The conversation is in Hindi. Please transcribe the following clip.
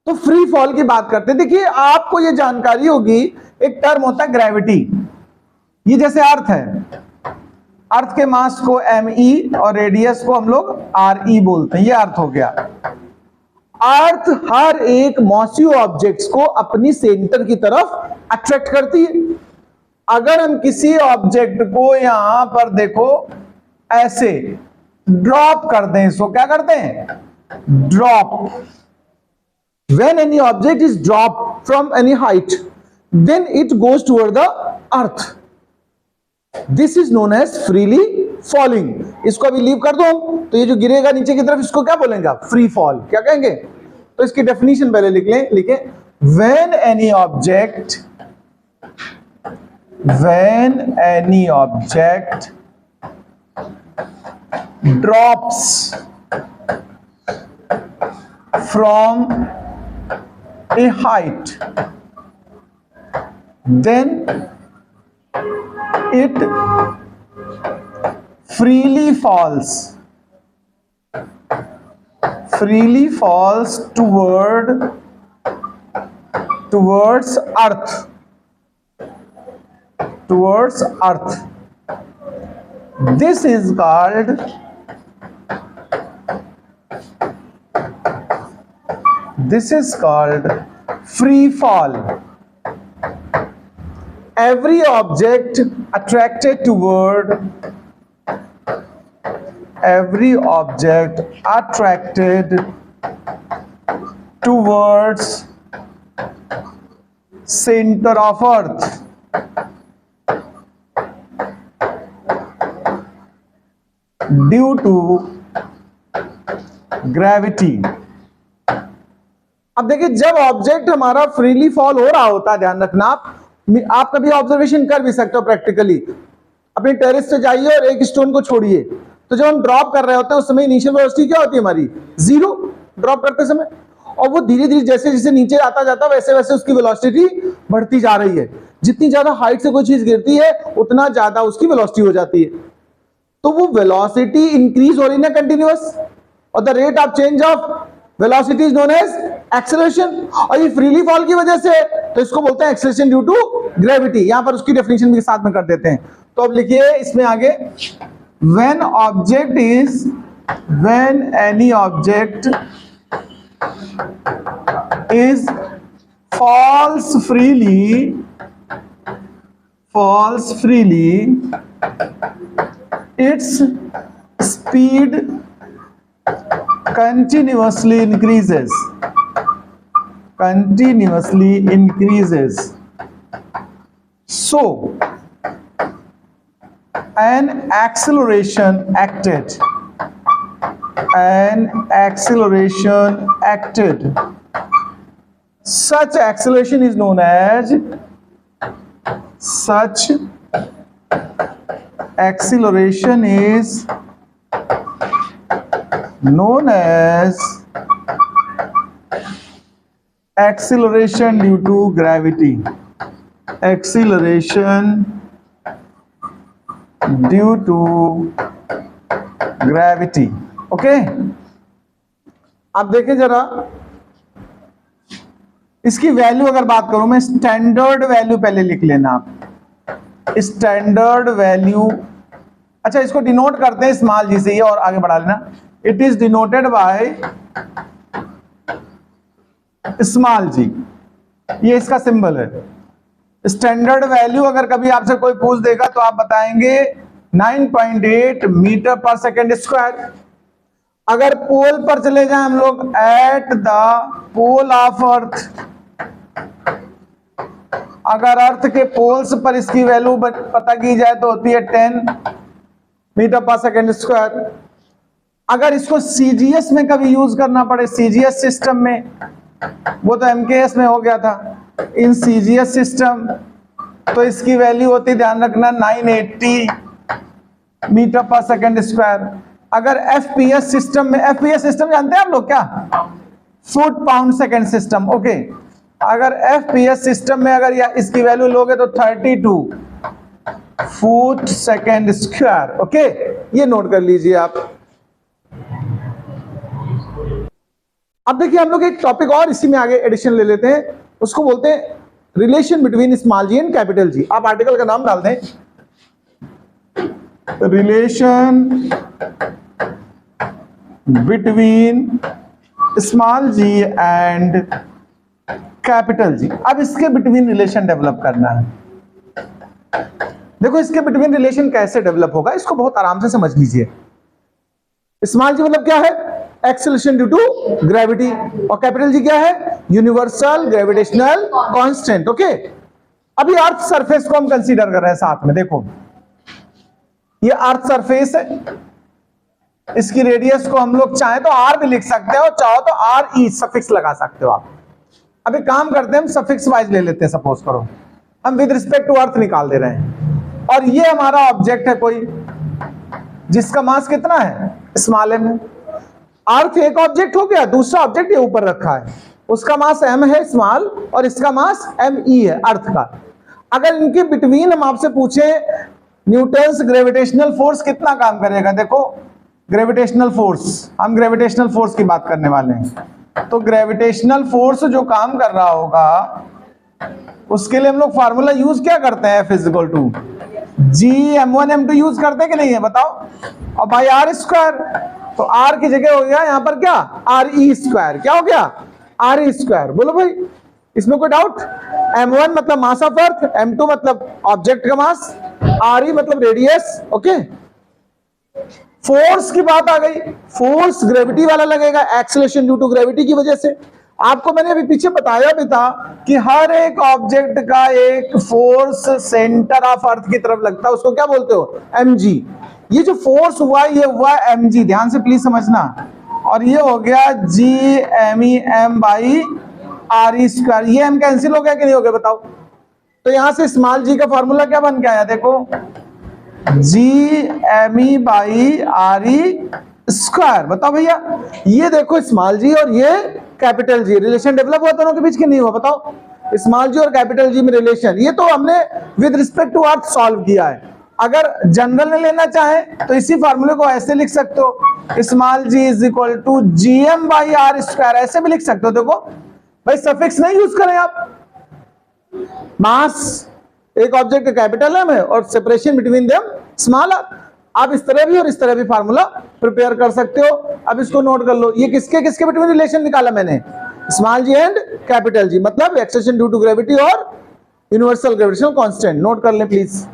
तो फ्री फॉल की बात करते हैं। देखिए आपको ये जानकारी होगी, एक टर्म होता है ग्रेविटी। ये जैसे अर्थ है, अर्थ के मास को me और रेडियस को हम लोग re बोलते हैं, ये अर्थ हो गया। अर्थ हर एक मॉसिव ऑब्जेक्ट्स को अपनी सेंटर की तरफ अट्रैक्ट करती है। अगर हम किसी ऑब्जेक्ट को यहां पर देखो ऐसे ड्रॉप कर दें, इसको क्या करते हैं, drop. When any object is dropped from any height, then it goes toward the earth. This is known as freely falling. इसको अभी लीव कर दो तो ये जो गिरेगा नीचे की तरफ, इसको क्या बोलेंगे आप, फ्री फॉल। क्या कहेंगे, तो इसकी डेफिनेशन पहले लिख लें, लिखे when any object drops from a height, then it freely falls towards earth. This is called free fall. Every object attracted towards center of earth due to gravity. अब देखिए जब ऑब्जेक्ट हमारा फ्रीली फॉल हो रहा होता है, ध्यान रखना आप कभी ऑब्जर्वेशन कर भी सकते हो प्रैक्टिकली। अपने टेरेस से जाइए और एक स्टोन को छोड़िए, तो जब हम ड्रॉप कर रहे होते हैं उस समय इनिशियल वेलोसिटी क्या होती है हमारी, जीरो, ड्रॉप करते समय। और वो धीरे धीरे जैसे जैसे नीचे आता जाता वैसे वैसे उसकी वेलोसिटी बढ़ती जा रही है। जितनी ज्यादा हाइट से कोई चीज गिरती है उतना ज्यादा उसकी वेलोसिटी हो जाती है। तो वो वेलोसिटी इंक्रीज हो रही है कंटिन्यूअस, और the rate of change of velocity is known as acceleration. और ये फ्रीली फॉल की वजह से, तो इसको बोलते हैं एक्सेलरेशन ड्यू टू ग्रेविटी। यहां पर उसकी डेफिनेशन भी साथ में कर देते हैं। तो अब लिखिए इसमें आगे, when any object is falls freely, its speed continuously increases. So an acceleration acted. Such acceleration is known as acceleration due to gravity. Okay, अब देखें जरा इसकी वैल्यू अगर बात करूं मैं, स्टैंडर्ड वैल्यू पहले लिख लेना आप, स्टैंडर्ड वैल्यू। अच्छा इसको डिनोट करते हैं स्मॉल जी से, ये और आगे बढ़ा लेना। It is denoted by small g, ये इसका सिंबल है। स्टैंडर्ड वैल्यू अगर कभी आपसे कोई पूछ देगा तो आप बताएंगे 9.8 मीटर पर सेकेंड स्क्वायर। अगर पोल पर चले जाएं हम लोग, at the pole of earth, अगर अर्थ के पोल्स पर इसकी वैल्यू पता की जाए तो होती है 10 मीटर पर सेकेंड स्क्वायर। अगर इसको सीजीएस में कभी यूज करना पड़े, सीजीएस सिस्टम में, वो तो एमकेएस में हो गया था, इन सीजीएस सिस्टम, तो इसकी वैल्यू होती, ध्यान रखना, 980 मीटर पर सेकेंड स्क्वायर। अगर एफपीएस सिस्टम में, एफपीएस सिस्टम जानते हैं आप लोग क्या, foot pound second system, okay. अगर एफपीएस सिस्टम में अगर इसकी वैल्यू लोगे तो 32 फुट सेकेंड स्क्वायर, ओके। ये नोट कर लीजिए आप। अब देखिए हम लोग एक टॉपिक और इसी में आगे एडिशन ले लेते हैं, उसको बोलते हैं relation between small G and capital G. आप आर्टिकल का नाम डाल दें, relation between small G and capital G. अब इसके बिटवीन रिलेशन डेवलप करना है। देखो इसके बिटवीन रिलेशन कैसे डेवलप होगा, इसको बहुत आराम से समझ लीजिए। स्मॉल जी मतलब क्या है, एक्सेलरेशन ड्यू टू ग्रेविटी, और कैपिटल जी क्या है, यूनिवर्सल ग्रेविटेशनल कांस्टेंट। ओके, अभी अर्थ सरफेस को हम कंसीडर कर रहे हैं साथ में। देखो ये अर्थ सरफेस है, इसकी रेडियस को हम लोग चाहे तो आर भी लिख सकते हैं और चाहो तो आर ई सफिक्स लगा सकते हो आप। अभी काम करते हैं, हम सफिक्स वाइज ले लेते हैं। सपोज करो हम विद रिस्पेक्ट टू अर्थ निकाल दे रहे हैं, और ये हमारा ऑब्जेक्ट है कोई जिसका मास कितना है, स्मॉल एम है। अर्थ एक ऑब्जेक्ट हो गया, दूसरा ऑब्जेक्ट ये ऊपर रखा है, उसका मास एम है स्मॉल, और इसका मास एम ई है अर्थ का। अगर इनके बिटवीन हम आपसे पूछे न्यूटन्स ग्रेविटेशनल फोर्स कितना काम करेगा, देखो ग्रेविटेशनल फोर्स, हम ग्रेविटेशनल फोर्स की बात करने वाले हैं। तो ग्रेविटेशनल फोर्स जो काम कर रहा होगा उसके लिए हम लोग फार्मूला यूज क्या करते हैं, F is equal to G m1 m2 use करते हैं कि नहीं है बताओ, और बाई आर स्क्वायर। तो r की जगह हो गया यहाँ पर क्या, आर ई स्क्वायर। क्या हो गया, आर ई स्क्वायर। बोलो भाई इसमें कोई डाउट। m1 मतलब मास ऑफ अर्थ, m2 मतलब ऑब्जेक्ट का मास, आर ई मतलब रेडियस। ओके, फोर्स की बात आ गई, फोर्स ग्रेविटी वाला लगेगा, एक्सेलरेशन ड्यू टू ग्रेविटी की वजह से। आपको मैंने अभी पीछे बताया भी था कि हर एक ऑब्जेक्ट का एक फोर्स सेंटर ऑफ अर्थ की तरफ लगता है, उसको क्या बोलते हो, mg। ये जो फोर्स हुआ ये हुआ mg, ध्यान से प्लीज समझना। और ये हो गया G M E M by R E square. ये m कैंसिल हो गया कि नहीं हो गया बताओ। तो यहां से स्मॉल जी का फॉर्मूला क्या बन के आया, देखो G M E by R E square. बताओ भैया, ये देखो स्मॉल जी और ये कैपिटल जी, रिलेशन डेवलप हुआ दोनों के बीच की नहीं हुआ बताओ, स्मॉल जी और कैपिटल जी में रिलेशन। ये तो हमने with respect to earth solve किया है। अगर जनरल में लेना चाहे तो इसी फार्मूले को ऐसे लिख सकते हो, small G is equal to G M by R square, ऐसे भी लिख सकते हो। देखो भाई सफिक्स नहीं यूज करें आप, मास एक ऑब्जेक्ट का कैपिटल एम है और separation between them small R. आप इस तरह भी और इस तरह भी फार्मूला प्रिपेयर कर सकते हो। अब इसको नोट कर लो, ये किसके किसके बिटवीन रिलेशन निकाला मैंने, small G and capital G, मतलब एक्सेलरेशन ड्यू टू ग्रेविटी और यूनिवर्सल ग्रेविटेशनल कांस्टेंट। नोट कर लें प्लीज।